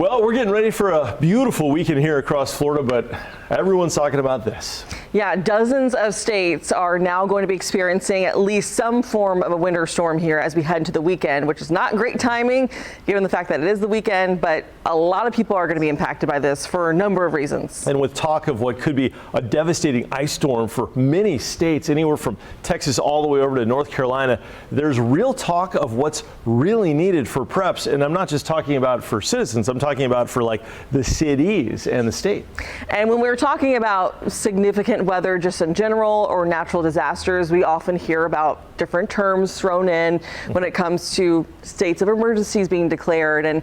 Well, we're getting ready for a beautiful weekend here across Florida, but everyone's talking about this. Yeah, dozens of states are now going to be experiencing at least some form of a winter storm here as we head into the weekend, which is not great timing given the fact that it is the weekend, but a lot of people are going to be impacted by this for a number of reasons. And with talk of what could be a devastating ice storm for many states, anywhere from Texas all the way over to North Carolina, there's real talk of what's really needed for preps. And I'm not just talking about for citizens, I'm talking about for like the cities and the state. And when we're talking about significant weather just in general or natural disasters, we often hear about different terms thrown in when it comes to states of emergencies being declared and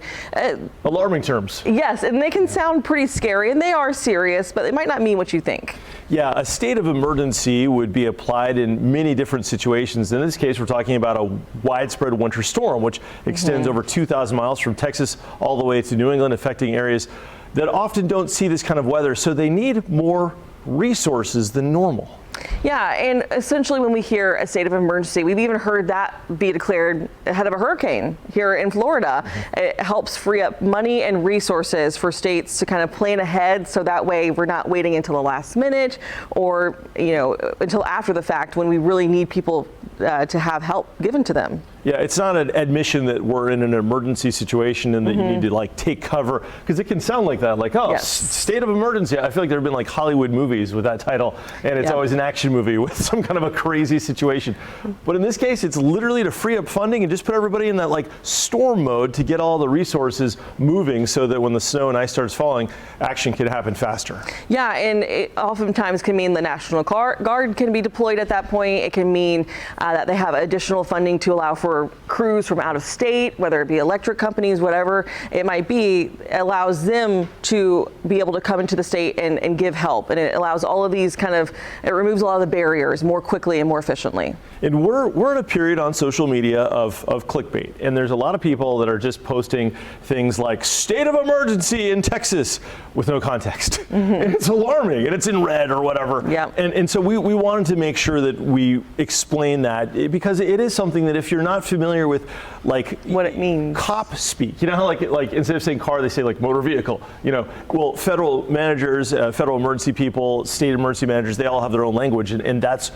alarming terms. Yes, and they can sound pretty scary, and they are serious, but it might not mean what you think. Yeah, a state of emergency would be applied in many different situations. In this case, we're talking about a widespread winter storm, which extends over 2,000 miles from Texas all the way to New England, affecting areas that often don't see this kind of weather. So they need more resources than normal. Yeah, and essentially when we hear a state of emergency, we've even heard that be declared ahead of a hurricane here in Florida. It helps free up money and resources for states to kind of plan ahead, so that way we're not waiting until the last minute or, until after the fact when we really need people to have help given to them. Yeah, it's not an admission that we're in an emergency situation and that you need to like take cover, because it can sound like that, like, oh, yes. State of emergency. I feel like there have been like Hollywood movies with that title, and it's always an action movie with some kind of a crazy situation. But in this case, it's literally to free up funding and just put everybody in that like storm mode to get all the resources moving so that when the snow and ice starts falling, action can happen faster. Yeah, and it oftentimes can mean the National Guard can be deployed at that point. It can mean that they have additional funding to allow for crews from out of state, whether it be electric companies, whatever it might be, allows them to be able to come into the state and give help. And it allows all of these it removes a lot of the barriers more quickly and more efficiently. And we're in a period on social media of clickbait. And there's a lot of people that are just posting things like state of emergency in Texas with no context. And it's alarming, and it's in red or whatever. Yeah. And so we wanted to make sure that we explain that, because it is something that if you're not familiar with like what it means, cop speak, how like instead of saying car, they say like motor vehicle, well, federal managers, federal emergency people, state emergency managers, they all have their own language, and that's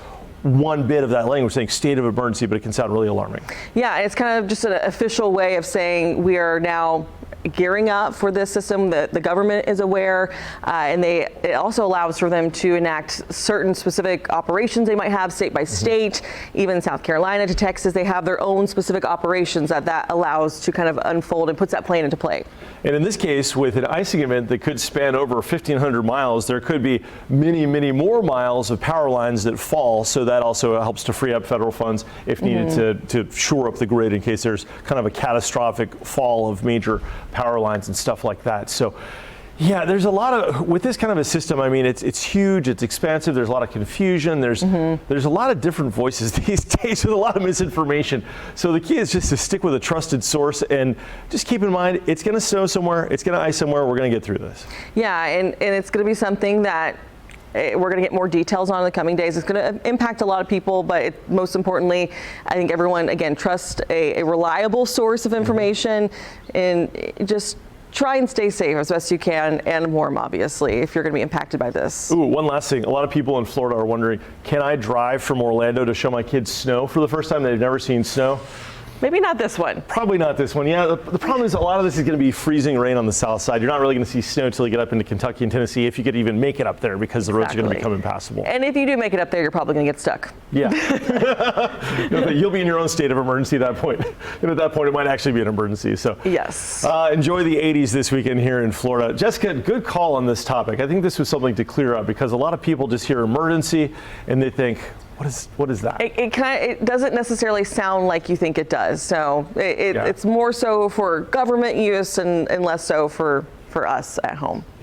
one bit of that language, saying state of emergency, but it can sound really alarming. Yeah, it's kind of just an official way of saying we are now gearing up for this system, that the government is aware, and it also allows for them to enact certain specific operations they might have state by state. Even South Carolina to Texas, they have their own specific operations that allows to kind of unfold and puts that plan into play. And in this case, with an icing event that could span over 1,500 miles, there could be many, many more miles of power lines that fall. So that also helps to free up federal funds if needed to shore up the grid in case there's kind of a catastrophic fall of major power lines and stuff like that. So yeah, there's a lot of, with this kind of a system, I mean, it's huge, it's expansive, there's a lot of confusion, there's a lot of different voices these days with a lot of misinformation. So the key is just to stick with a trusted source and just keep in mind, it's going to snow somewhere, it's going to ice somewhere, we're going to get through this. Yeah, and it's going to be something that we're going to get more details on in the coming days. It's going to impact a lot of people, but most importantly, I think everyone, again, trust a reliable source of information and just try and stay safe as best you can, and warm, obviously, if you're going to be impacted by this. Ooh, one last thing. A lot of people in Florida are wondering, can I drive from Orlando to show my kids snow for the first time? They've never seen snow. Maybe not this one. Probably not this one. Yeah, the problem is a lot of this is going to be freezing rain on the south side. You're not really going to see snow until you get up into Kentucky and Tennessee, if you could even make it up there, because the roads are going to become impassable. And if you do make it up there, you're probably going to get stuck. Yeah. You'll be in your own state of emergency at that point. And at that point, it might actually be an emergency. So yes. Enjoy the 80s this weekend here in Florida. Jessica, good call on this topic. I think this was something to clear up, because a lot of people just hear emergency and they think, what is that? It doesn't necessarily sound like you think it does. So it's more so for government use and less so for us at home.